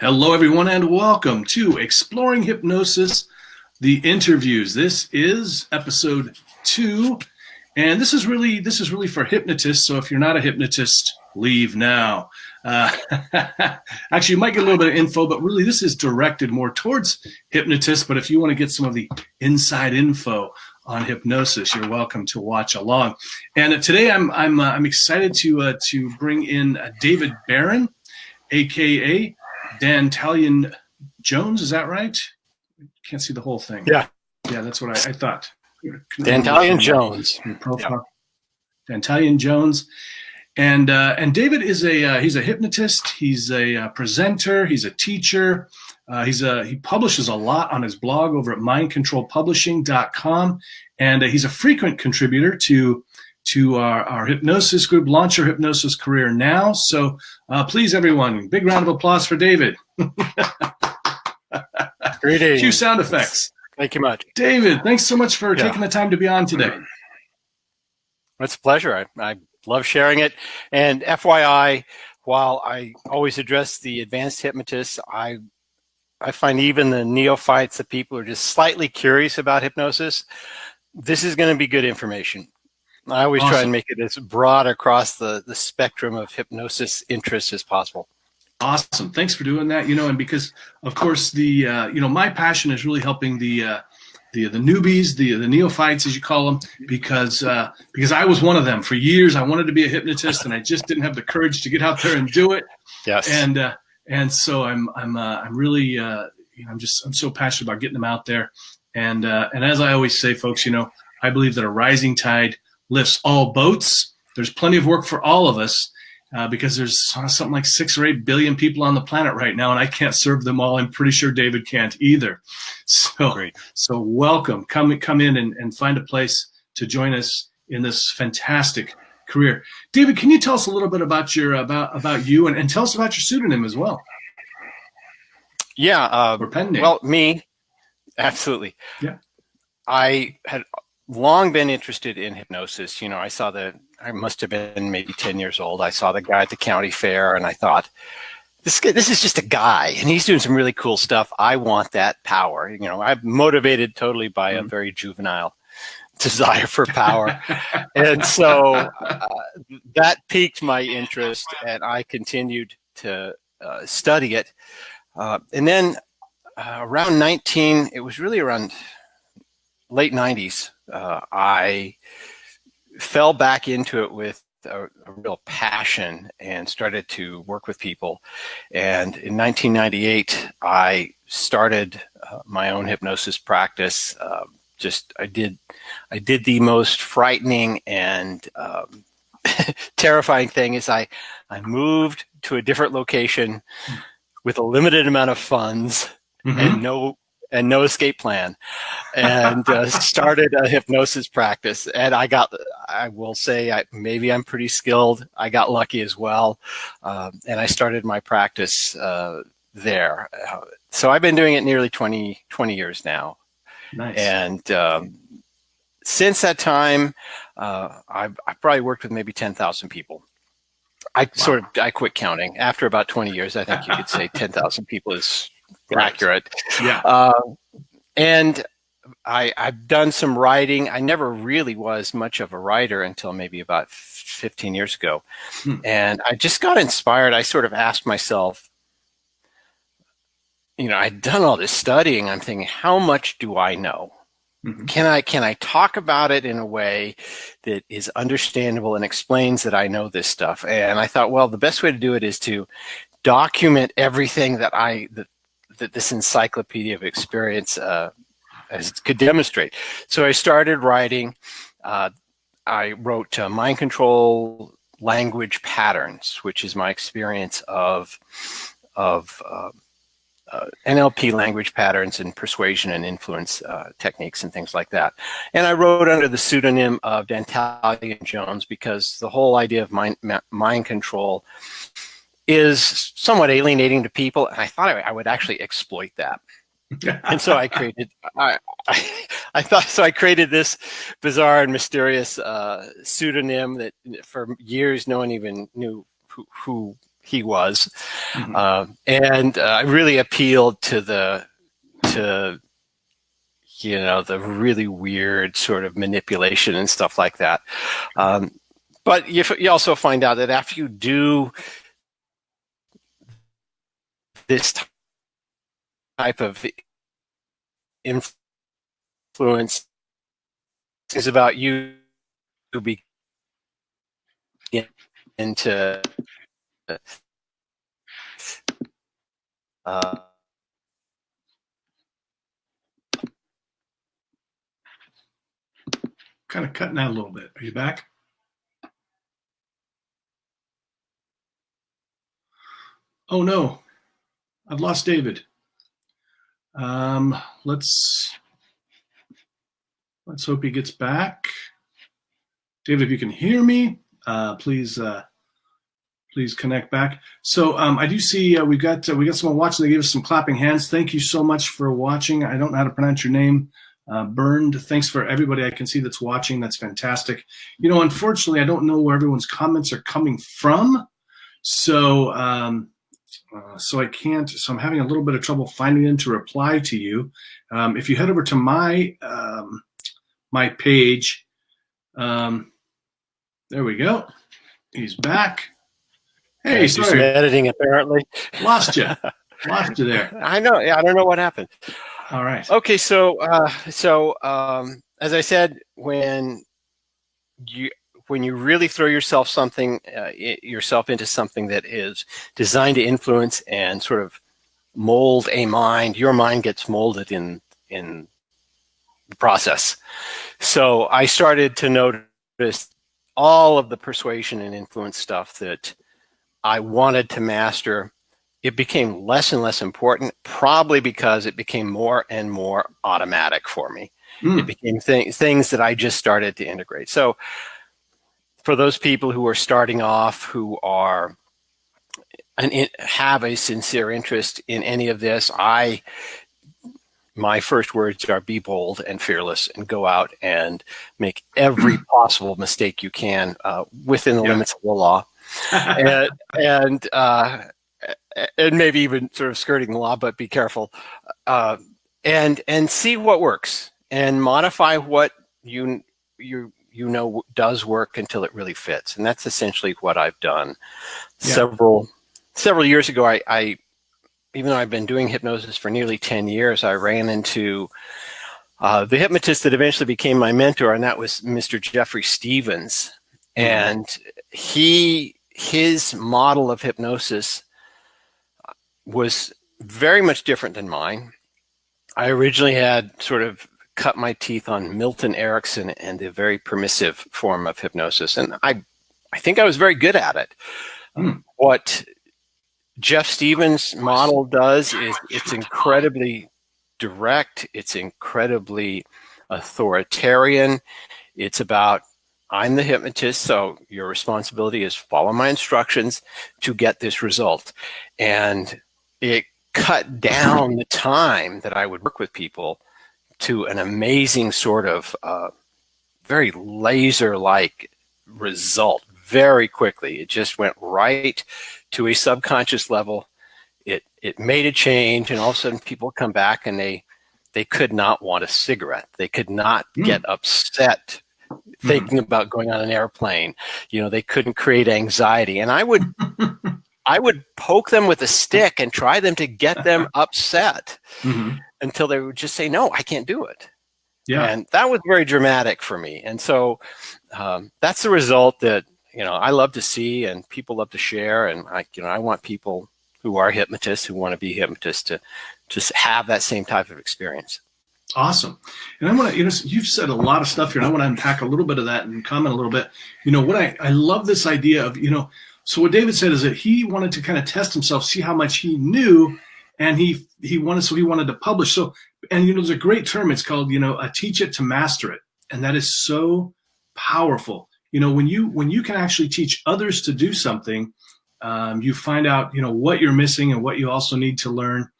Hello, everyone, and welcome to Exploring Hypnosis, the interviews. This is episode 2, and this is really for hypnotists. So if you're not a hypnotist, leave now. Actually, you might get a little bit of info, but really this is directed more towards hypnotists. But if you want to get some of the inside info on hypnosis, you're welcome to watch along. And today I'm excited to bring in David Barron, aka Dantalian Jones, is that right? Can't see the whole thing. Yeah, that's what I thought. Dantalian Jones. Your profile. Yeah. Dantalian Jones, and David is he's a hypnotist. He's a presenter. He's a teacher. He publishes a lot on his blog over at mindcontrolpublishing.com, and he's a frequent contributor to our hypnosis group, Launch Your Hypnosis Career Now. So please, everyone, big round of applause for David. Greetings. Cue sound effects. Thank you much. David, thanks so much for taking the time to be on today. It's a pleasure. I love sharing it. And FYI, while I always address the advanced hypnotists, I find even the neophytes, the people who are just slightly curious about hypnosis, this is going to be good information. I always try and make it as broad across the spectrum of hypnosis interests as possible. Awesome. Thanks for doing that. And because, of course, my passion is really helping the newbies, the neophytes, as you call them, because I was one of them. For years, I wanted to be a hypnotist, and I just didn't have the courage to get out there and do it. Yes. And so I'm really I'm so passionate about getting them out there. And as I always say, folks, I believe that a rising tide lifts all boats. There's plenty of work for all of us because there's something like 6 or 8 billion people on the planet right now, and I can't serve them all. I'm pretty sure David can't either. So welcome. Come in and find a place to join us in this fantastic career. David, can you tell us a little bit about about you and tell us about your pseudonym as well? Yeah. Or pen name. Well, me, absolutely. Yeah. I had long been interested in hypnosis. I must have been maybe 10 years old. I saw the guy at the county fair, and I thought, this is just a guy, and he's doing some really cool stuff. I want that power. I'm motivated totally by a very juvenile desire for power. And so that piqued my interest, and I continued to study it. And then around it was really around late 90s, I fell back into it with a real passion and started to work with people. And in 1998, I started my own hypnosis practice. I did the most frightening and terrifying thing is I moved to a different location with a limited amount of funds and no escape plan, and started a hypnosis practice. And I will say, maybe I'm pretty skilled. I got lucky as well. And I started my practice there. So I've been doing it nearly 20 years now. Nice. And since that time, I've probably worked with maybe 10,000 people. I quit counting after about 20 years. I think you could say 10,000 people is accurate. Yeah. And I've done some writing. I never really was much of a writer until maybe about 15 years ago. And I just got inspired. I sort of asked myself, I'd done all this studying. I'm thinking, how much do I know? Can I talk about it in a way that is understandable and explains that I know this stuff? And I thought, well, the best way to do it is to document everything that this encyclopedia of experience could demonstrate. So I started writing. I wrote Mind Control Language Patterns, which is my experience of NLP language patterns and persuasion and influence techniques and things like that. And I wrote under the pseudonym of Dantalian Jones because the whole idea of mind control is somewhat alienating to people, and I thought I would actually exploit that. And so I created this bizarre and mysterious pseudonym that for years no one even knew who he was. Mm-hmm. And I really appealed to the really weird sort of manipulation and stuff like that. But you also find out that after you do this type of influence, is about you to begin into Kind of cutting out a little bit. Are you back? Oh no, I've lost David. Let's hope he gets back. David, if you can hear me, please connect back. So I do see we got someone watching. They gave us some clapping hands. Thank you so much for watching. I don't know how to pronounce your name. Burned. Thanks for everybody I can see that's watching. That's fantastic. Unfortunately, I don't know where everyone's comments are coming from. So I can't. So I'm having a little bit of trouble finding them to reply to you. If you head over to my my page, there we go. He's back. Hey, sorry. Some editing apparently. Lost you there. I know. Yeah, I don't know what happened. All right. Okay, so as I said, when you really throw yourself into something that is designed to influence and sort of mold a mind, your mind gets molded in the process. So I started to notice all of the persuasion and influence stuff that I wanted to master. It became less and less important, probably because it became more and more automatic for me. It became things that I just started to integrate. So for those people who are starting off, who are and have a sincere interest in any of this, my first words are be bold and fearless and go out and make every possible mistake you can within the limits of the law. And maybe even sort of skirting the law, but be careful, and see what works and modify what you know does work until it really fits. And that's essentially what I've done. Several years ago, I even though I've been doing hypnosis for nearly 10 years, I ran into the hypnotist that eventually became my mentor, and that was Mr. Jeffrey Stevens. And his model of hypnosis was very much different than mine. I originally had sort of cut my teeth on Milton Erickson and the very permissive form of hypnosis, and I think I was very good at it. What Jeff Stevens' model does is it's incredibly direct, it's incredibly authoritarian. It's about, I'm the hypnotist, so your responsibility is follow my instructions to get this result. And it cut down the time that I would work with people to an amazing sort of very laser-like result very quickly. It just went right to a subconscious level. It made a change, and all of a sudden people come back and they could not want a cigarette. They could not get upset thinking about going on an airplane. They couldn't create anxiety. And I would poke them with a stick and try them to get them upset until they would just say, no, I can't do it. Yeah. And that was very dramatic for me. And so that's the result that, I love to see and people love to share. And I want people who are hypnotists, who want to be hypnotists, to just have that same type of experience. Awesome. And I want to, you've said a lot of stuff here, and I want to unpack a little bit of that and comment a little bit. What I love this idea of, so what David said is that he wanted to kind of test himself, see how much he knew, and he wanted to publish. So, and there's a great term, it's called, teach it to master it. And that is so powerful. When you can actually teach others to do something, you find out, what you're missing and what you also need to learn,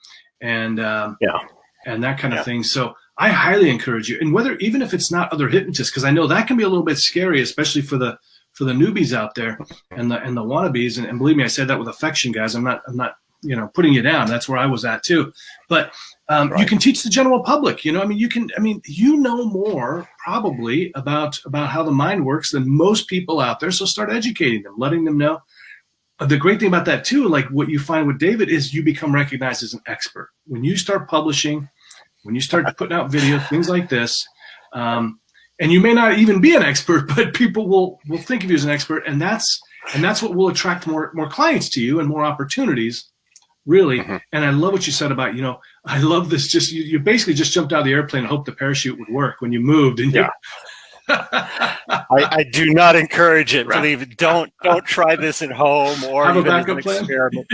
and that kind of thing. So I highly encourage you. And even if it's not other hypnotists, because I know that can be a little bit scary, especially for the for the newbies out there and the wannabes. And believe me, I said that with affection, guys. I'm not putting you down. That's where I was at too. But Right. you can teach the general public. You know more probably about how the mind works than most people out there. So start educating them, letting them know. The great thing about that too, like what you find with David, is you become recognized as an expert when you start publishing, when you start putting out videos, things like this. And you may not even be an expert, but people will think of you as an expert, and that's what will attract more clients to you and more opportunities. Really. Mm-hmm. And I love what you said about, I love this. Just you basically just jumped out of the airplane and hoped the parachute would work when you moved. And yeah. I do not encourage it. Right. Believe it. Don't try this at home or have even a backup as an experiment.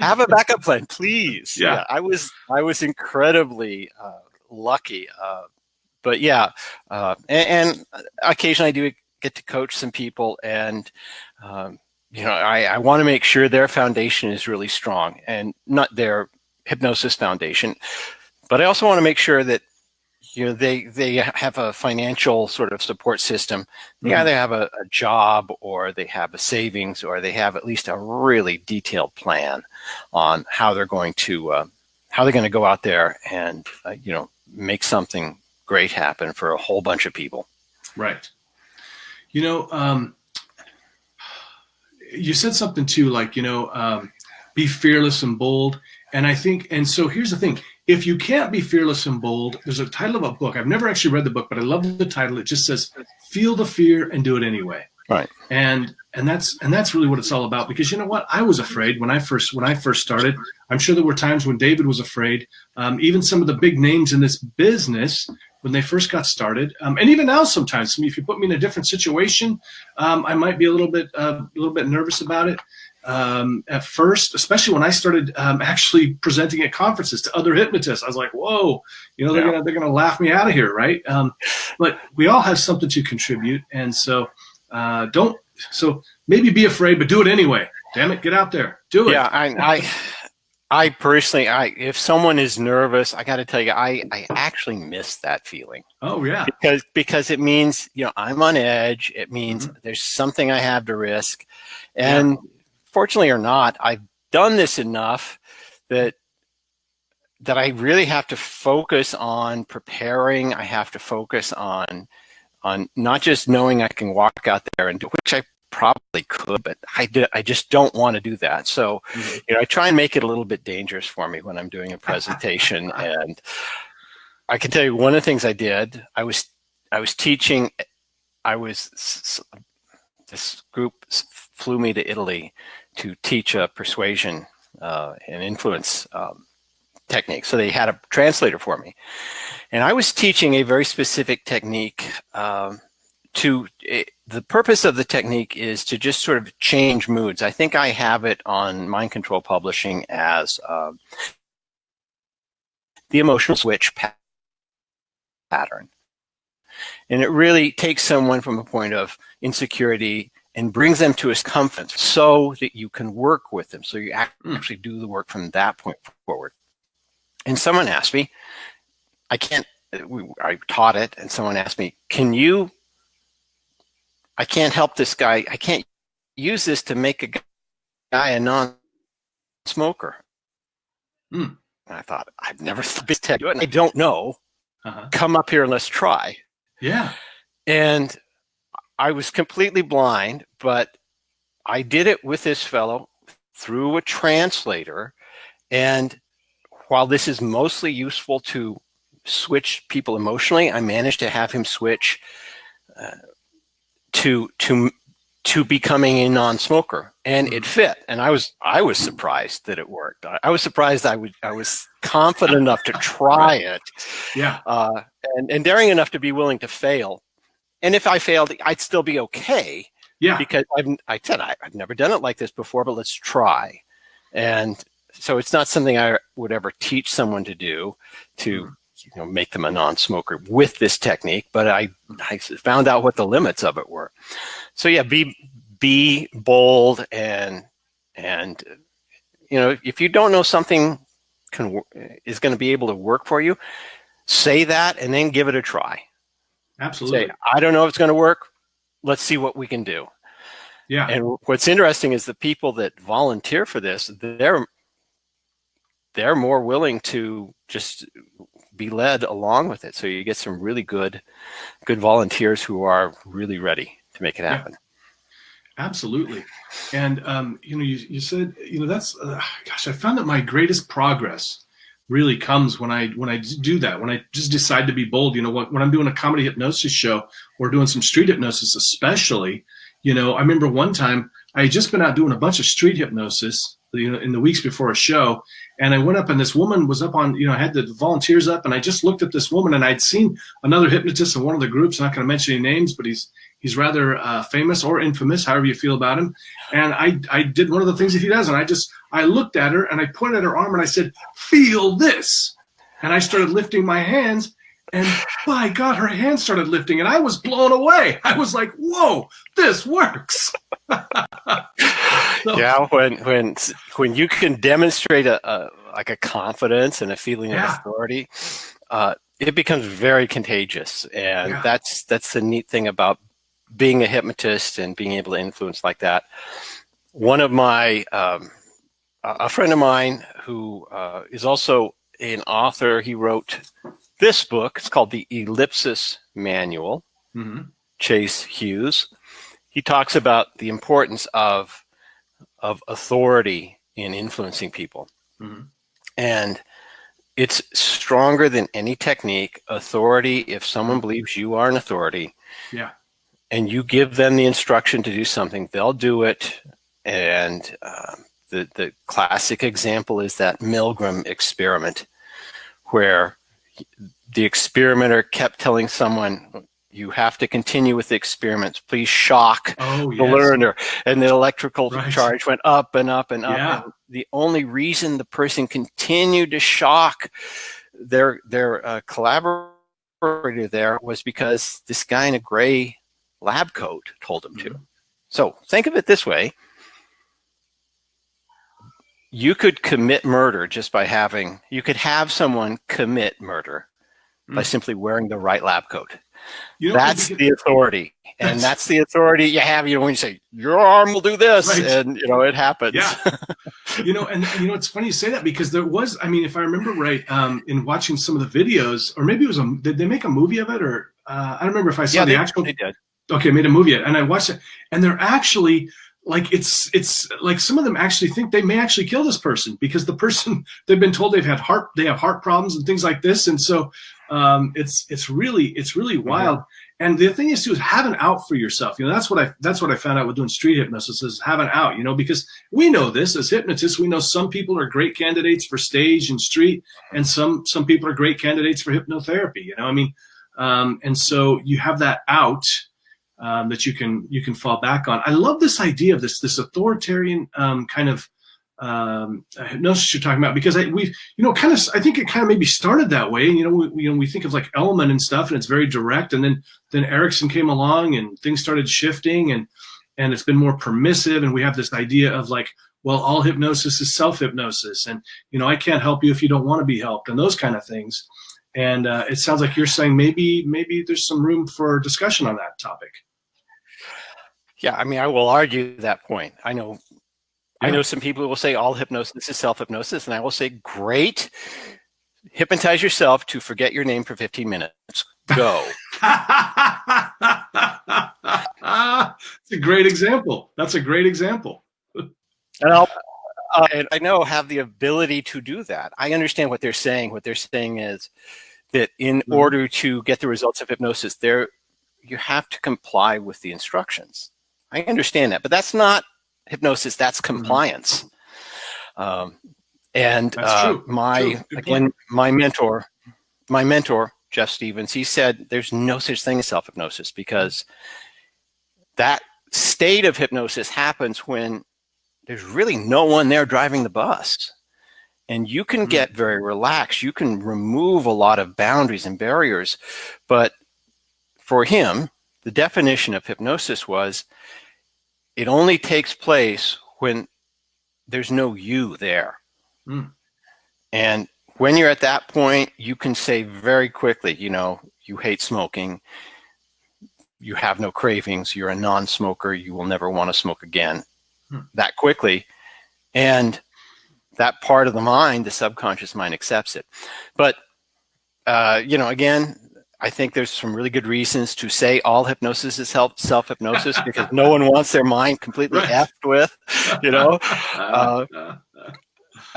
Have a backup plan, please. Yeah. I was incredibly lucky. But yeah, and occasionally I do get to coach some people, and I want to make sure their foundation is really strong, and not their hypnosis foundation, but I also want to make sure that they have a financial sort of support system. They mm-hmm. either have a job, or they have a savings, or they have at least a really detailed plan on how they're going to go out there and make something great happen for a whole bunch of people. Right. You said something too, like, be fearless and bold. And I think, and so here's the thing, if you can't be fearless and bold, there's a title of a book. I've never actually read the book, but I love the title. It just says, feel the fear and do it anyway. Right. And that's really what it's all about, because you know what? I was afraid when I first started. I'm sure there were times when David was afraid. Even some of the big names in this business, when they first got started, and even now sometimes, if you put me in a different situation, I might be a little bit nervous about it at first, especially when I started actually presenting at conferences to other hypnotists. I was like, whoa, they're gonna laugh me out of here, right? But we all have something to contribute, and so so maybe be afraid, but do it anyway. Damn it, get out there, do it. Yeah, I personally, if someone is nervous, I got to tell you, I actually miss that feeling. Oh yeah, because it means I'm on edge. It means mm-hmm. there's something I have to risk, and fortunately or not, I've done this enough that I really have to focus on preparing. I have to focus on not just knowing I can walk out there and do, which I probably could, but I just don't want to do that. So, mm-hmm. I try and make it a little bit dangerous for me when I'm doing a presentation. And I can tell you one of the things I did. I was teaching. This group flew me to Italy to teach a persuasion and influence technique. So they had a translator for me, and I was teaching a very specific technique. The purpose of the technique is to just sort of change moods. I think I have it on Mind Control Publishing as the emotional switch pattern. And it really takes someone from a point of insecurity and brings them to a comfort so that you can work with them. So you actually do the work from that point forward. And someone asked me, I taught it, and someone asked me, I can't help this guy. I can't use this to make a guy a non-smoker. And I thought, I've never been to do it, and I don't know. Uh-huh. Come up here and let's try. Yeah. And I was completely blind, but I did it with this fellow through a translator. And while this is mostly useful to switch people emotionally, I managed to have him switch to becoming a non-smoker, and it fit. And I was surprised that it worked. I was surprised I was confident enough to try it, and daring enough to be willing to fail. And if I failed, I'd still be okay. Yeah, because I've never done it like this before, but let's try. And so it's not something I would ever teach someone to do, to make them a non-smoker with this technique, but I found out what the limits of it were. So yeah, be bold, and if you don't know something is going to be able to work for you, say that and then give it a try. Absolutely. Say, I don't know if it's going to work. Let's see what we can do. Yeah. And what's interesting is the people that volunteer for this, they're more willing to just be led along with it. So you get some really good volunteers who are really ready to make it happen. Yeah. Absolutely. And, you said, that's, gosh, I found that my greatest progress really comes when I do that, when I just decide to be bold. When I'm doing a comedy hypnosis show or doing some street hypnosis, especially, I remember one time I had just been out doing a bunch of street hypnosis, in the weeks before a show. And I went up and this woman was up on, I had the volunteers up and I just looked at this woman and I'd seen another hypnotist in one of the groups. I'm not going to mention any names, but he's rather famous or infamous, however you feel about him. And I did one of the things that he does. And I looked at her and I pointed at her arm and I said, "Feel this." And I started lifting my hands and by God, her hands started lifting and I was blown away. I was like, whoa, this works. So, yeah, when you can demonstrate a confidence and a feeling of authority, it becomes very contagious. And that's the neat thing about being a hypnotist and being able to influence like that. One of my a friend of mine who is also an author, he wrote this book. It's called The Ellipsis Manual. Mm-hmm. Chase Hughes. He talks about the importance of authority in influencing people. Mm-hmm. And it's stronger than any technique. Authority, if someone believes you are an authority, and you give them the instruction to do something, they'll do it. And the classic example is that Milgram experiment, where the experimenter kept telling someone, "You have to continue with the experiments. Please shock the learner." And the electrical charge went up and up and up. Yeah. And the only reason the person continued to shock their collaborator there was because this guy in a gray lab coat told him to. So think of it this way. You could commit murder just by you could have someone commit murder by simply wearing the right lab coat. That's the authority. And that's the authority you have, when you say, "Your arm will do this," and, it happens. Yeah. It's funny you say that because there was, if I remember right, in watching some of the videos, or maybe it was did they make a movie of it? Or I don't remember if I saw the actual. They did. Okay, made a movie of it. And I watched it. And they're actually, like, it's like some of them actually think they may actually kill this person because the person, they've been told they have heart problems and things like this. And so it's really wild. And the thing is too, is have an out for yourself. That's what I found out with doing street hypnosis is have an out, because we know this as hypnotists, we know some people are great candidates for stage and street, and some people are great candidates for hypnotherapy, and so you have that out that you can fall back on. I love this idea of this authoritarian kind of hypnosis you're talking about, because I think it kind of maybe started that way. We think of like Elman and stuff, and it's very direct, and then Erickson came along and things started shifting, and it's been more permissive, and we have this idea of like, well, all hypnosis is self-hypnosis, and I can't help you if you don't want to be helped, and those kind of things. And it sounds like you're saying maybe there's some room for discussion on that topic. Yeah, I will argue that point. I know some people who will say all hypnosis is self-hypnosis, and I will say, great, hypnotize yourself to forget your name for 15 minutes. Go. It's a great example. That's a great example. And I know have the ability to do that. I understand what they're saying. What they're saying is that in order to get the results of hypnosis, you have to comply with the instructions. I understand that, but that's not hypnosis. That's compliance. And my mentor, Jeff Stevens, he said there's no such thing as self-hypnosis, because that state of hypnosis happens when there's really no one there driving the bus. And you can get very relaxed. You can remove a lot of boundaries and barriers. But for him, the definition of hypnosis was it only takes place when there's no you there. And when you're at that point, you can say very quickly, you hate smoking. you have no cravings, you're a non-smoker, you will never want to smoke again that quickly. And that part of the mind, the subconscious mind, accepts it. But, again, I think there's some really good reasons to say all hypnosis is self-hypnosis because no one wants their mind completely effed with,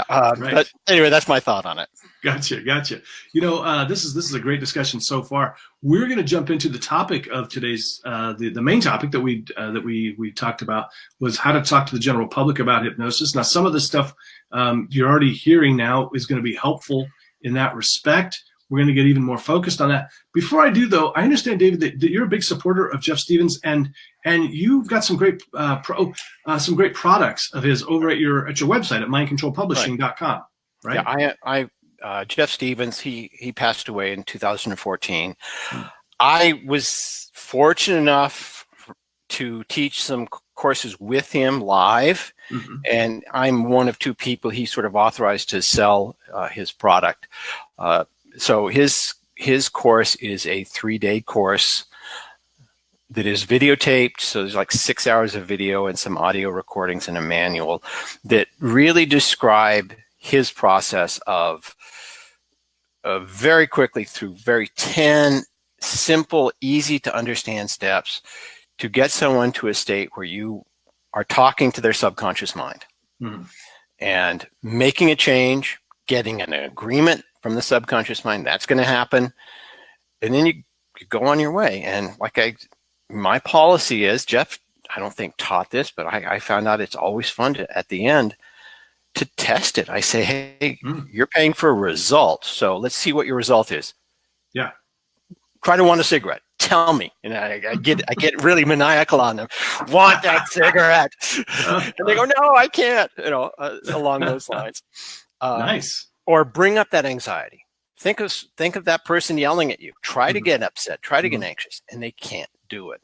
Right. But anyway, that's my thought on it. Gotcha. This is a great discussion so far. We're going to jump into the topic of today's the main topic that we talked about was how to talk to the general public about hypnosis. Now, some of the stuff you're already hearing now is going to be helpful in that respect. We're going to get even more focused on that. Before I do, though, I understand, David, that you're a big supporter of Jeff Stevens, and you've got some great products of his over at your website at mindcontrolpublishing.com, right? Yeah, Jeff Stevens, he passed away in 2014. I was fortunate enough to teach some courses with him live, and I'm one of two people he sort of authorized to sell his product. So his course is a 3-day course that is videotaped. So there's like 6 hours of video and some audio recordings and a manual that really describe his process of very quickly through very 10 simple, easy to understand steps to get someone to a state where you are talking to their subconscious mind and making a change, getting an agreement from the subconscious mind. That's going to happen. And then you go on your way. And my policy is, Jeff, I don't think taught this, but I found out it's always fun at the end to test it. I say, hey, you're paying for a result. So let's see what your result is. Yeah. Try to want a cigarette. Tell me. And I get really maniacal on them. Want that cigarette? And they go, no, I can't, along those lines. Nice. Or bring up that anxiety. Think of that person yelling at you. Try to get upset. Try to get anxious, and they can't do it.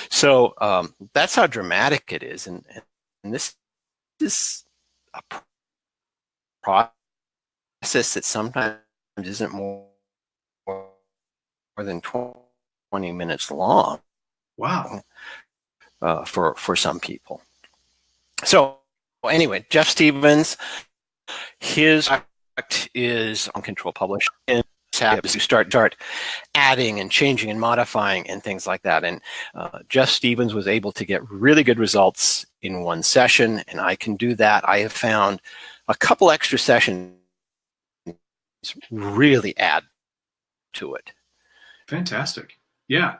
So that's how dramatic it is. And this is a process that sometimes isn't more than 20 minutes long. Wow. For some people. So anyway, Jeff Stevens, his is on Control Publish, and you start adding and changing and modifying and things like that. And Jeff Stevens was able to get really good results in one session, and I can do that. I have found a couple extra sessions really add to it. Fantastic. Yeah.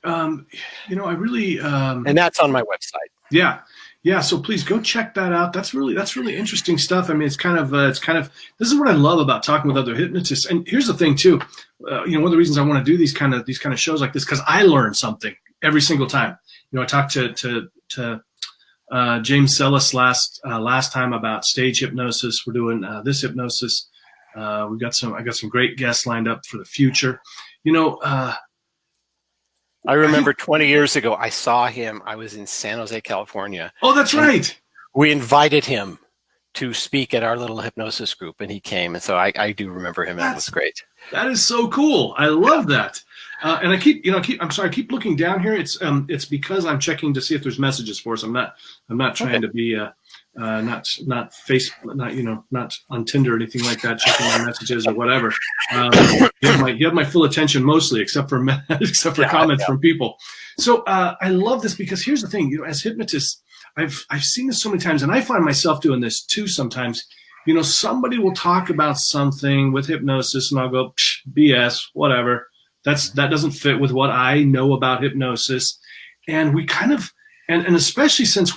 I really and that's on my website. Yeah. Yeah, so please go check that out. That's really interesting stuff. I mean, it's kind of this is what I love about talking with other hypnotists. And here's the thing too, one of the reasons I want to do these kind of shows like this, because I learn something every single time. I talked to James Sellis last time about stage hypnosis. We're doing this hypnosis. I got some great guests lined up for the future. I remember 20 years ago, I saw him. I was in San Jose, California. Oh, that's right. We invited him to speak at our little hypnosis group, and he came. And so I do remember him. That was great. That is so cool. I love that. And I keep looking down here. It's because I'm checking to see if there's messages for us. I'm not trying to be not on Tinder or anything like that, checking my messages or whatever. You have my full attention mostly, except for comments from people. So I love this because here's the thing. As hypnotists, I've seen this so many times, and I find myself doing this too sometimes. Somebody will talk about something with hypnosis, and I'll go, BS, whatever. That doesn't fit with what I know about hypnosis. And we kind of, and especially since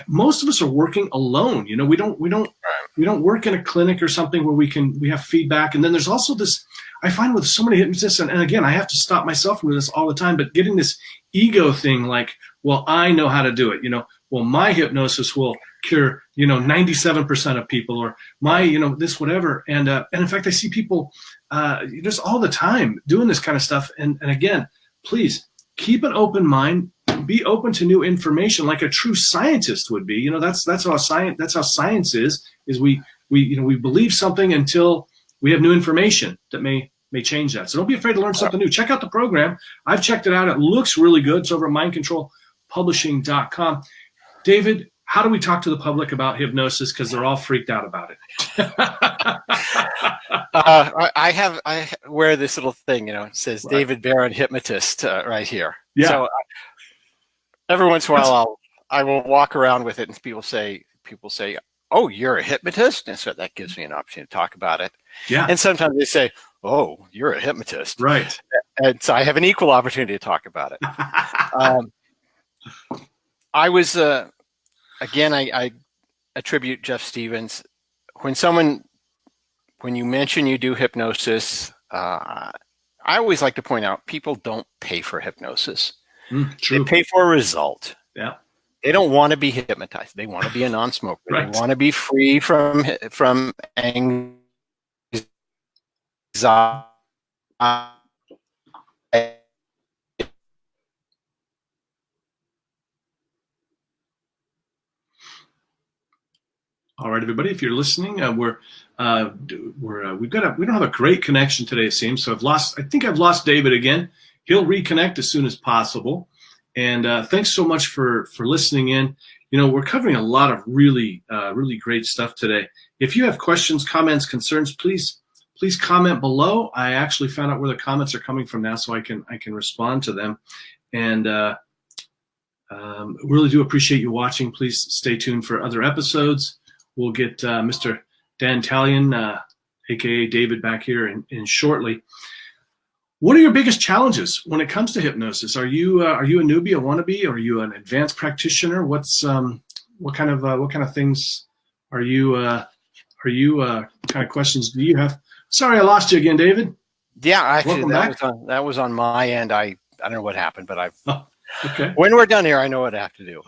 most of us are working alone. We don't work in a clinic or something where we have feedback. And then there's also this, I find with so many hypnotists, and again, I have to stop myself from this all the time, but getting this ego thing like, well, I know how to do it. Well, my hypnosis will cure, 97% of people, or my, this, whatever. And in fact, I see people just all the time doing this kind of stuff. And again, please keep an open mind, be open to new information like a true scientist would be. That's how science is we believe something until we have new information that may may change that. So don't be afraid to learn something new. Check out the program. I've checked it out. It looks really good. It's over at mindcontrolpublishing.com. David, how do we talk to the public about hypnosis? Because they're all freaked out about it. I wear this little thing, it says right. David Barron, Hypnotist, right here. Yeah. So every once in a while, I will walk around with it, and people say, "Oh, you're a hypnotist," and so that gives me an opportunity to talk about it. Yeah. And sometimes they say, "Oh, you're a hypnotist," right? And so I have an equal opportunity to talk about it. I was again, I attribute Jeff Stevens. When you mention you do hypnosis, I always like to point out people don't pay for hypnosis. True. They pay for a result. Yeah. They don't want to be hypnotized. They want to be a non-smoker. Right. They want to be free from anxiety. All right, everybody. If you're listening, we don't have a great connection today, it seems. So I think I've lost David again. He'll reconnect as soon as possible. And thanks so much for listening in. We're covering a lot of really great stuff today. If you have questions, comments, concerns, please comment below. I actually found out where the comments are coming from now, so I can respond to them. And really do appreciate you watching. Please stay tuned for other episodes. We'll get Mr. Dan Talion, aka David, back here in shortly. What are your biggest challenges when it comes to hypnosis? Are you a newbie, a wannabe? Are you an advanced practitioner? What kind of things are you kind of questions do you have? Sorry, I lost you again, David. Yeah, actually, that was on my end. I don't know what happened, but okay. When we're done here, I know what I have to do.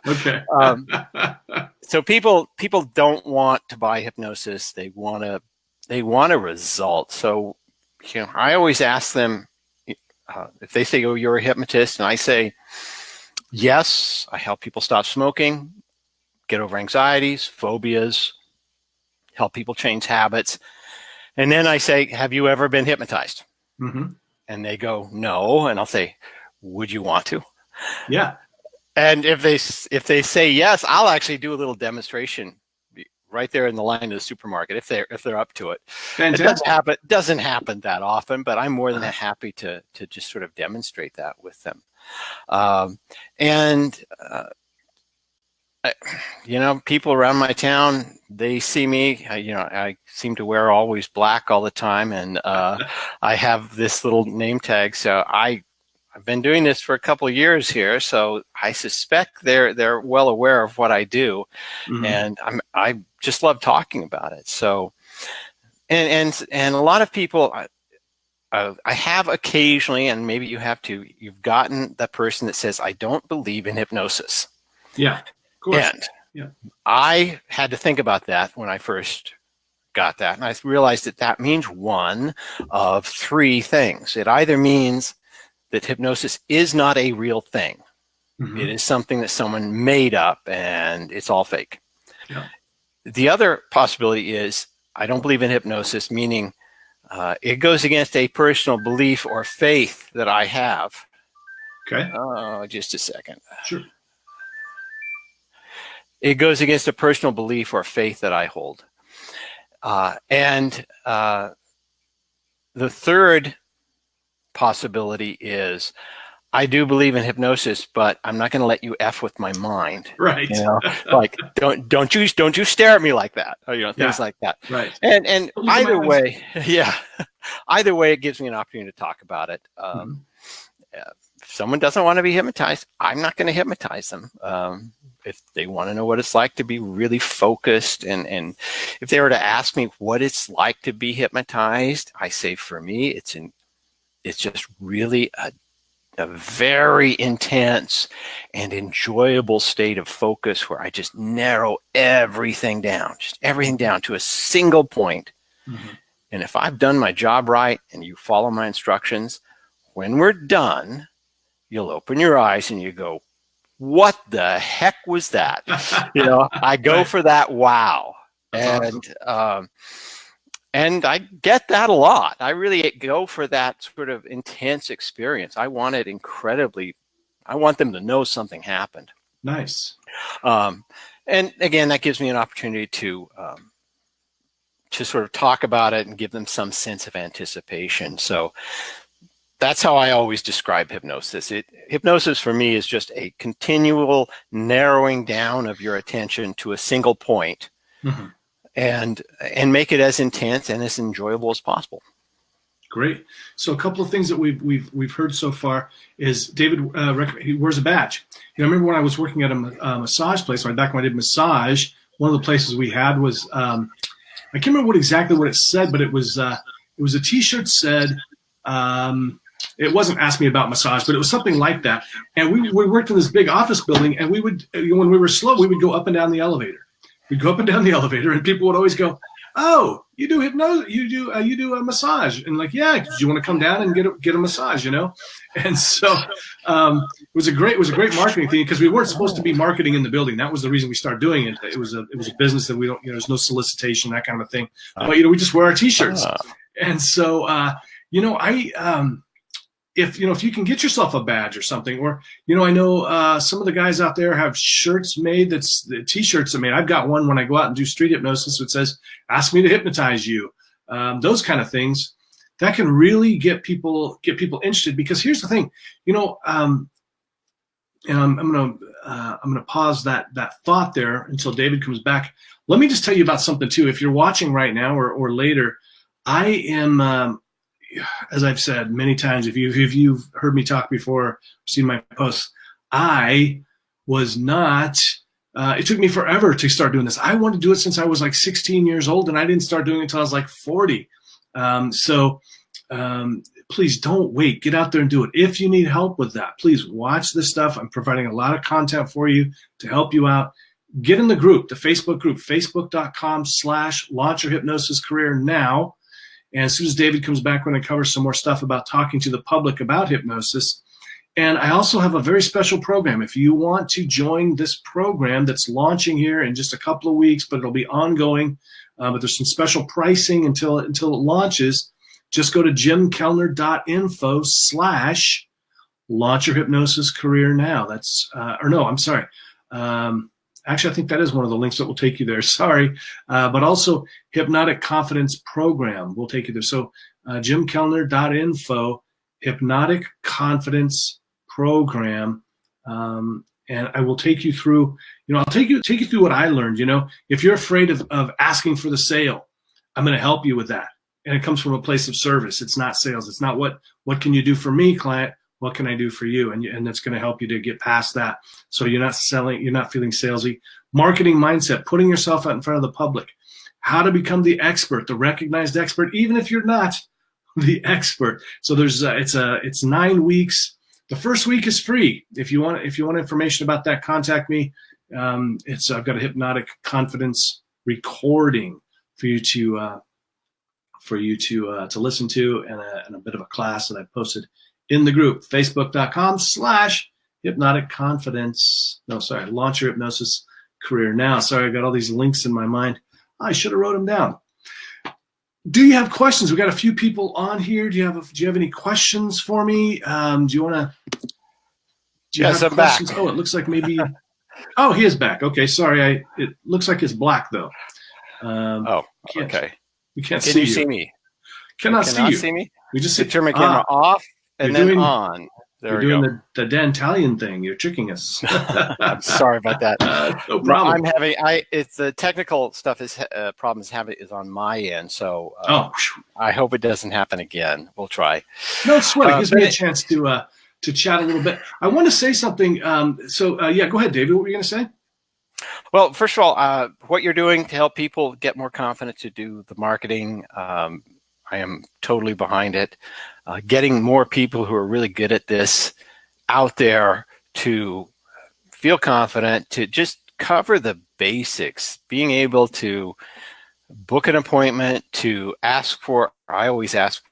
Okay. So people don't want to buy hypnosis. They want a result. So I always ask them if they say, "Oh, you're a hypnotist," and I say, "Yes, I help people stop smoking, get over anxieties, phobias, help people change habits." And then I say, "Have you ever been hypnotized?" Mm-hmm. And they go, "No," and I'll say, "Would you want to?" Yeah. And if they say yes, I'll actually do a little demonstration right there in the line of the supermarket if they're up to it. Fantastic. It doesn't happen that often, but I'm more than happy to just sort of demonstrate that with them. People around my town, they see me. I seem to wear always black all the time, and I have this little name tag. So I've been doing this for a couple of years here, so I suspect they're well aware of what I do, mm-hmm. and I just love talking about it. So, and a lot of people, I have occasionally, and maybe you have too, you've gotten the person that says, "I don't believe in hypnosis." Yeah, of course. And yeah. I had to think about that when I first got that, and I realized that means one of three things. It either means that hypnosis is not a real thing. Mm-hmm. It is something that someone made up and it's all fake. Yeah. The other possibility is I don't believe in hypnosis, meaning it goes against a personal belief or faith that I have. Okay. Just a second. Sure. It goes against a personal belief or faith that I hold. And the third possibility is I do believe in hypnosis, but I'm not going to let you F with my mind. Right. Like don't you stare at me like that. Or, things like that. Right. And either way, either way, it gives me an opportunity to talk about it. If someone doesn't want to be hypnotized, I'm not going to hypnotize them. If they want to know what it's like to be really focused, and if they were to ask me what it's like to be hypnotized, I say for me, it's just really a very intense and enjoyable state of focus where I just narrow everything down to a single point. Mm-hmm. And if I've done my job right and you follow my instructions, when we're done, you'll open your eyes and you go, "What the heck was that?" I go for that wow. That's awesome. And I get that a lot. I really go for that sort of intense experience. I want it incredibly, I want them to know something happened. Nice. And again, that gives me an opportunity to sort of talk about it and give them some sense of anticipation. So that's how I always describe hypnosis. Hypnosis for me is just a continual narrowing down of your attention to a single point, Mm-hmm. and make it as intense and as enjoyable as possible. Great. So a couple of things that we've heard so far is David he wears a badge. I remember when I was working at a massage place, back when I did massage, one of the places we had was I can't remember exactly what it said, but it was a T-shirt said. It wasn't Ask Me About Massage, but it was something like that. And we worked in this big office building, and we would, when we were slow, we would go up and down the elevator. We'd go up and down the elevator, and people would always go, "Oh, you do hypnosis? You do a massage?" And like, "Yeah, do you want to come down and get a massage?" And so it was a great marketing thing, because we weren't supposed to be marketing in the building. That was the reason we started doing it. It was a business that we don't, there's no solicitation, that kind of a thing. But we just wear our T-shirts, and so if you can get yourself a badge or something, or I know some of the guys out there have shirts made, that's the T-shirts are made. I've got one when I go out and do street hypnosis. It says, "Ask me to hypnotize you." Those kind of things that can really get people interested. Because here's the thing, and I'm gonna pause that thought there until David comes back. Let me just tell you about something too. If you're watching right now or later, I am. As I've said many times, if you've heard me talk before, seen my posts, I was not. It took me forever to start doing this. I wanted to do it since I was like 16 years old, and I didn't start doing it until I was like 40. Please don't wait. Get out there and do it. If you need help with that, please watch this stuff. I'm providing a lot of content for you to help you out. Get in the group, the Facebook group, facebook.com/launch your hypnosis career now. And as soon as David comes back, we're going to cover some more stuff about talking to the public about hypnosis. And I also have a very special program. If you want to join this program that's launching here in just a couple of weeks, but it'll be ongoing, but there's some special pricing until it launches, just go to jimkellner.info/launch your hypnosis career now. That's, actually, I think that is one of the links that will take you there. Sorry. But also Hypnotic Confidence Program will take you there. So jimkellner.info, Hypnotic Confidence Program. And I will take you through, I'll take you through what I learned. If you're afraid of asking for the sale, I'm going to help you with that. And it comes from a place of service. It's not sales. It's not what can you do for me, client? What can I do for you? And that's going to help you to get past that. So you're not selling, you're not feeling salesy. Marketing mindset, putting yourself out in front of the public. How to become the expert, the recognized expert, even if you're not the expert. So there's it's 9 weeks. The first week is free. If you want information about that, contact me. I've got a hypnotic confidence recording for you to listen to, and a bit of a class that I posted in the group, facebook.com/hypnotic confidence. No, sorry, launch your hypnosis career now. Sorry, I got all these links in my mind. I should have wrote them down. Do you have questions? We got a few people on here. Do you have any questions for me? Do you want to? Yes, I'm back. Oh, it looks like maybe. Oh, he is back. Okay, sorry. It looks like it's black though. Okay. We can't Can see you you. see me? Cannot see you. See me? We just turn my camera off and then on. There we go. You're doing the Dantalian thing. You're tricking us. I'm sorry about that. No problem. I'm having. It's the technical stuff is on my end. So I hope it doesn't happen again. We'll try. No sweat. It gives me a chance to chat a little bit. I want to say something. Go ahead, David. What were you going to say? Well, first of all, what you're doing to help people get more confident to do the marketing, I am totally behind it. Getting more people who are really good at this out there to feel confident, to just cover the basics, being able to book an appointment, to I always ask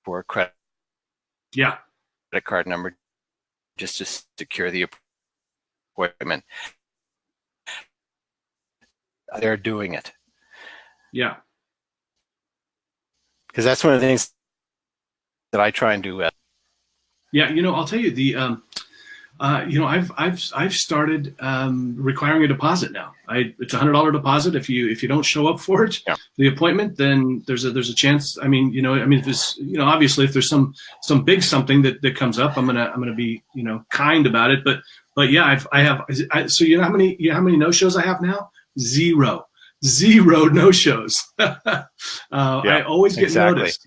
for a credit card number just to secure the appointment. They're doing it. Yeah. because that's one of the things that I try and do. Yeah, I'll tell you I've started requiring a deposit now. It's $100 deposit. If you don't show up for it, Yeah. the appointment, then there's a chance. If it's, obviously if there's some big something that comes up, I'm gonna be kind about it. But yeah, so how many no shows I have now? Zero no shows. I always get noticed.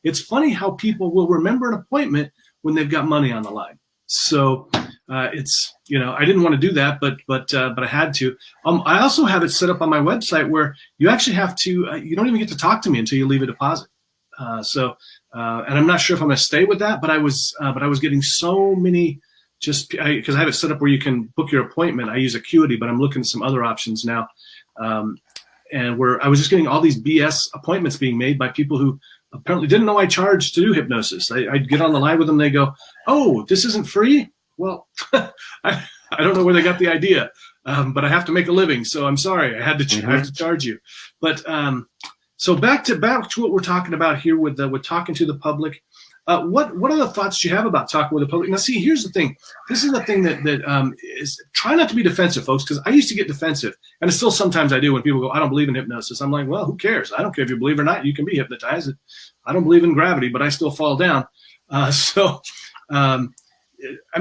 It's funny how people will remember an appointment when they've got money on the line. So it's, I didn't want to do that, but I had to. I also have it set up on my website where you actually have to, you don't even get to talk to me until you leave a deposit. And I'm not sure if I'm going to stay with that, but I was getting so many because I have it set up where you can book your appointment. I use Acuity, but I'm looking at some other options now. And where I was just getting all these BS appointments being made by people who apparently didn't know I charged to do hypnosis. I'd get on the line with them. They go, "Oh, this isn't free?" Well, I don't know where they got the idea, but I have to make a living, so I'm sorry. I have to charge you. But so back to what we're talking about here with talking to the public. What other thoughts do you have about talking with the public? Now, see, here's the thing. This is the thing that is, try not to be defensive, folks, because I used to get defensive, and it's still sometimes I do when people go, "I don't believe in hypnosis." I'm like, well, who cares? I don't care if you believe or not. You can be hypnotized. I don't believe in gravity, but I still fall down. I'm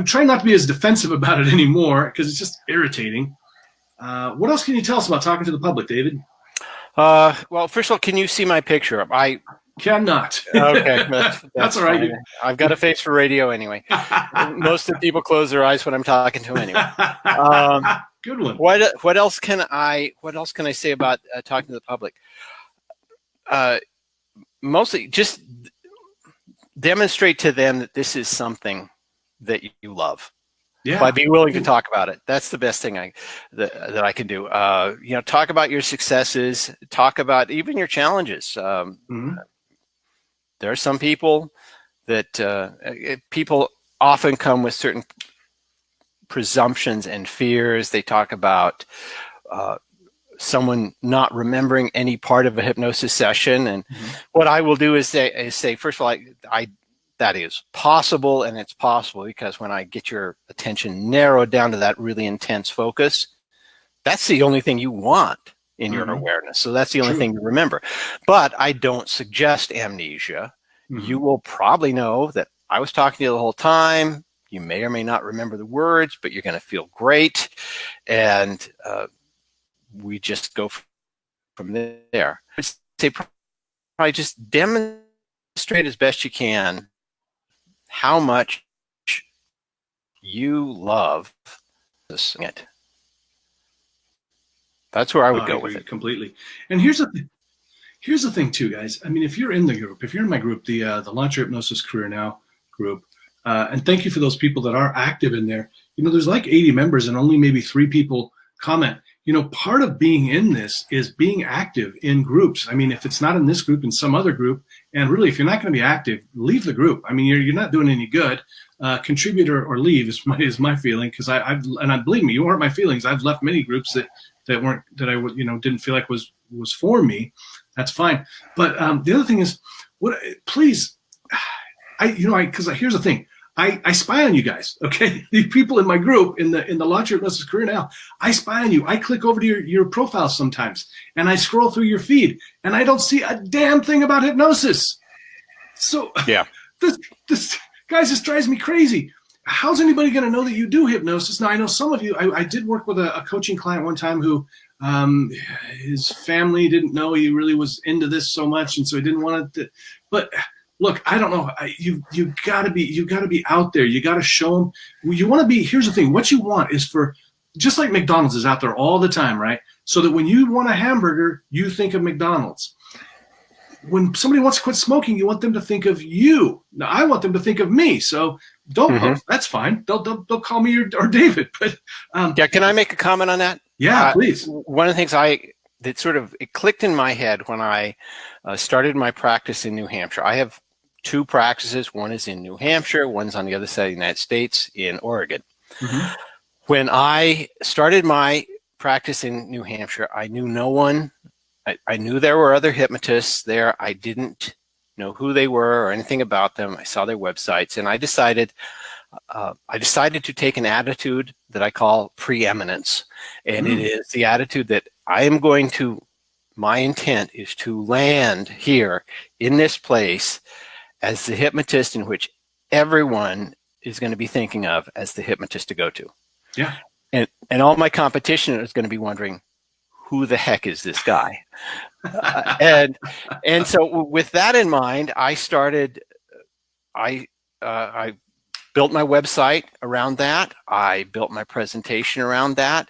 trying not to be as defensive about it anymore because it's just irritating. What else can you tell us about talking to the public, David? Well, first of all, can you see my picture? I cannot. Okay, that's all right. Fine. I've got a face for radio anyway. Most of the people close their eyes when I'm talking to them anyway. Good one. What else can I say about talking to the public? Mostly just demonstrate to them that this is something that you love. Yeah. By being willing to talk about it. That's the best thing that I can do. Talk about your successes. Talk about even your challenges. There are some people that people often come with certain presumptions and fears. They talk about someone not remembering any part of a hypnosis session. And what I will do is say first of all, that is possible, and it's possible because when I get your attention narrowed down to that really intense focus, that's the only thing you want in your awareness. So that's the only thing you remember. But I don't suggest amnesia. You will probably know that I was talking to you the whole time. You may or may not remember the words, but you're going to feel great. And we just go from there. I'd say probably just demonstrate as best you can how much you love this. That's where I would go with it completely. And here's the thing too, guys. I mean, if you're in the group, if you're in my group, the Launch Your Hypnosis Career Now group, and thank you for those people that are active in there. There's like 80 members and only maybe 3 people comment. Part of being in this is being active in groups. I mean, if it's not in this group, in some other group, and really, if you're not going to be active, leave the group. I mean, you're not doing any good. Contribute or leave is my feeling, because and believe me, you won't hurt my feelings. I've left many groups that I didn't feel like was for me. That's fine. But the other thing is, please, because here's the thing. I spy on you guys, okay? The people in my group, in the Launch Your Hypnosis Career Now, I spy on you. I click over to your profile sometimes, and I scroll through your feed, and I don't see a damn thing about hypnosis. So yeah, this guys, this drives me crazy. How's anybody going to know that you do hypnosis? Now, I know some of you. I did work with a coaching client one time who his family didn't know he really was into this so much, and so he didn't want it to. But look, I don't know. You gotta be out there. You gotta show them. You want to be. Here's the thing. What you want is for, just like McDonald's is out there all the time, right? So that when you want a hamburger, you think of McDonald's. When somebody wants to quit smoking, you want them to think of you. Now, I want them to think of me. So don't post. That's fine. They'll call me or David. But yeah, can I make a comment on that? Yeah, please. One of the things it clicked in my head when I started my practice in New Hampshire. I have 2 practices. One is in New Hampshire. One's on the other side of the United States in Oregon. When I started my practice in New Hampshire, I knew no one. I knew there were other hypnotists there. I didn't know who they were or anything about them. I saw their websites, and I decided to take an attitude that I call preeminence. And it is the attitude that my intent is to land here in this place as the hypnotist in which everyone is going to be thinking of as the hypnotist to go to. Yeah. And all my competition is going to be wondering, who the heck is this guy? And so with that in mind, I built my website around that. I built my presentation around that.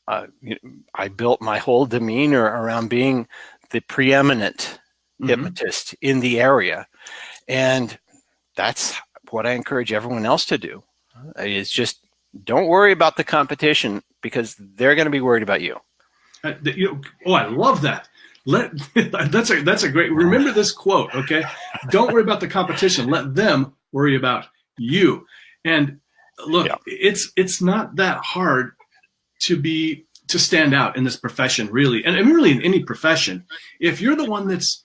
I built my whole demeanor around being the preeminent hypnotist in the area. And that's what I encourage everyone else to do, is just don't worry about the competition, because they're going to be worried about you. I love that. That's a great, remember this quote, okay? Don't worry about the competition. Let them worry about you. And look, it's not that hard to stand out in this profession, really. And really in any profession. If you're the one that's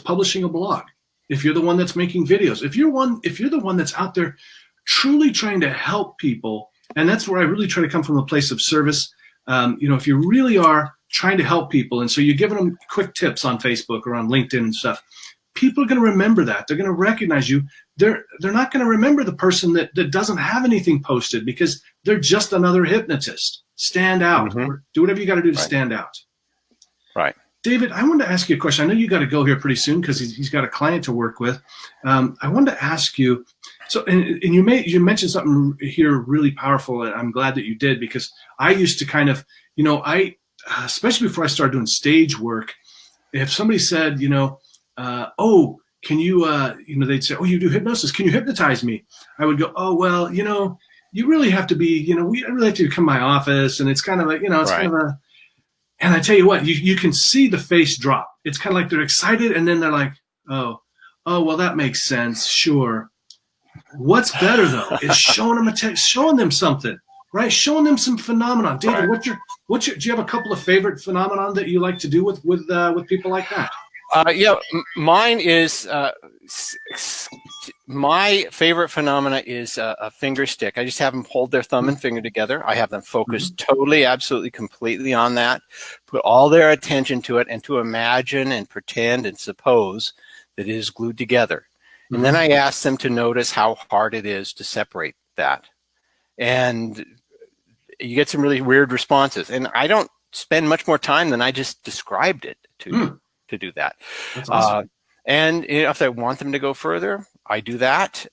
publishing a blog, if you're the one that's making videos, if you're the one that's out there truly trying to help people, and that's where I really try to come from, a place of service. If you really are trying to help people, and so you're giving them quick tips on Facebook or on LinkedIn and stuff, people are going to remember that. They're going to recognize you. They're not going to remember the person that doesn't have anything posted, because they're just another hypnotist. Stand out. Do whatever you got to do to stand out. Right. David, I wanted to ask you a question. I know you got to go here pretty soon because he's got a client to work with. I wanted to ask you, so and you mentioned something here really powerful, and I'm glad that you did, because I used to kind of, especially before I started doing stage work, if somebody said, oh, can you, they'd say, oh, you do hypnosis, can you hypnotize me? I would go, oh, well, you really have to be, I really have to come to my office, and it's kind of a, it's kind of a, and I tell you what, you can see the face drop. It's kind of like they're excited, and then they're like, oh, well, that makes sense. Sure. What's better though is showing them something, right? Showing them some phenomenon. David, do you have a couple of favorite phenomenon that you like to do with people like that? Mine is my favorite phenomena is a finger stick. I just have them hold their thumb and finger together. I have them focus totally, absolutely, completely on that, put all their attention to it, and to imagine and pretend and suppose that it is glued together. And then I ask them to notice how hard it is to separate that. And you get some really weird responses. And I don't spend much more time than I just described it to do that. That's awesome. And if I want them to go further, I do that.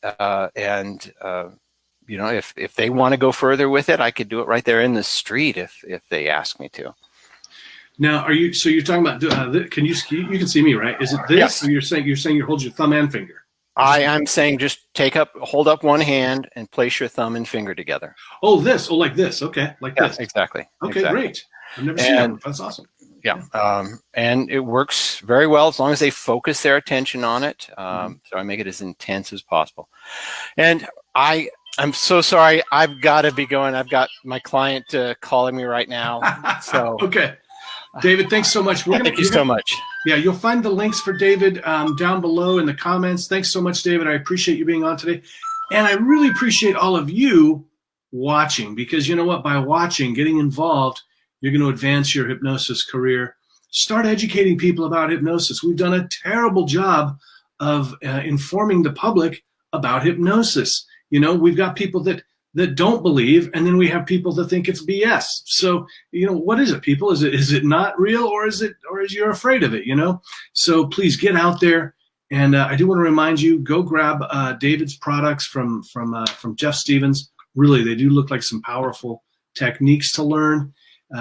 If they want to go further with it, I could do it right there in the street if they ask me to. Now, you're talking about? You can see me, right? Is it this? Yes. Or you're saying you hold your thumb and finger? I'm saying just hold up one hand and place your thumb and finger together. Oh, this. Oh, like this. Okay, like this. Exactly. Okay, exactly. Great. I've never seen that. That's awesome. Yeah. And it works very well as long as they focus their attention on it. So I make it as intense as possible. And I'm so sorry. I've got to be going. I've got my client calling me right now. So okay. David, thanks so much. Thank you so much. Yeah, you'll find the links for David down below in the comments. Thanks so much, David. I appreciate you being on today. And I really appreciate all of you watching, because you know what? By watching, getting involved, you're going to advance your hypnosis career. Start educating people about hypnosis. We've done a terrible job of informing the public about hypnosis. We've got people that don't believe, and then we have people that think it's BS. So, what is it, people? Is it not real, or is you're afraid of it, So please get out there. And I do want to remind you, go grab David's products from Jeff Stevens. Really, they do look like some powerful techniques to learn.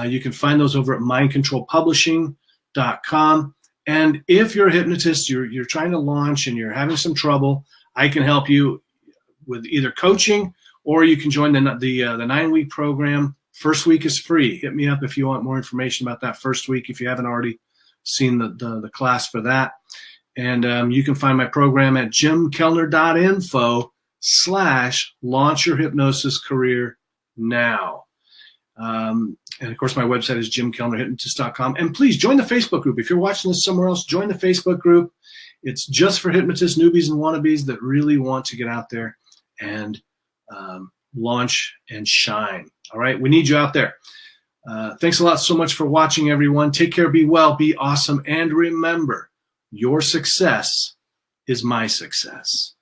You can find those over at mindcontrolpublishing.com. And if you're a hypnotist, you're trying to launch and you're having some trouble, I can help you with either coaching, or you can join the 9-week program. First week is free. Hit me up if you want more information about that first week, if you haven't already seen the class for that. And you can find my program at jimkellner.info/launch your hypnosis career now. And of course, my website is jimkellnerhypnotist.com. And please join the Facebook group. If you're watching this somewhere else, join the Facebook group. It's just for hypnotists, newbies, and wannabes that really want to get out there and launch and shine. All right, we need you out there. Thanks a lot so much for watching, everyone. Take care, be well, be awesome, and remember, your success is my success.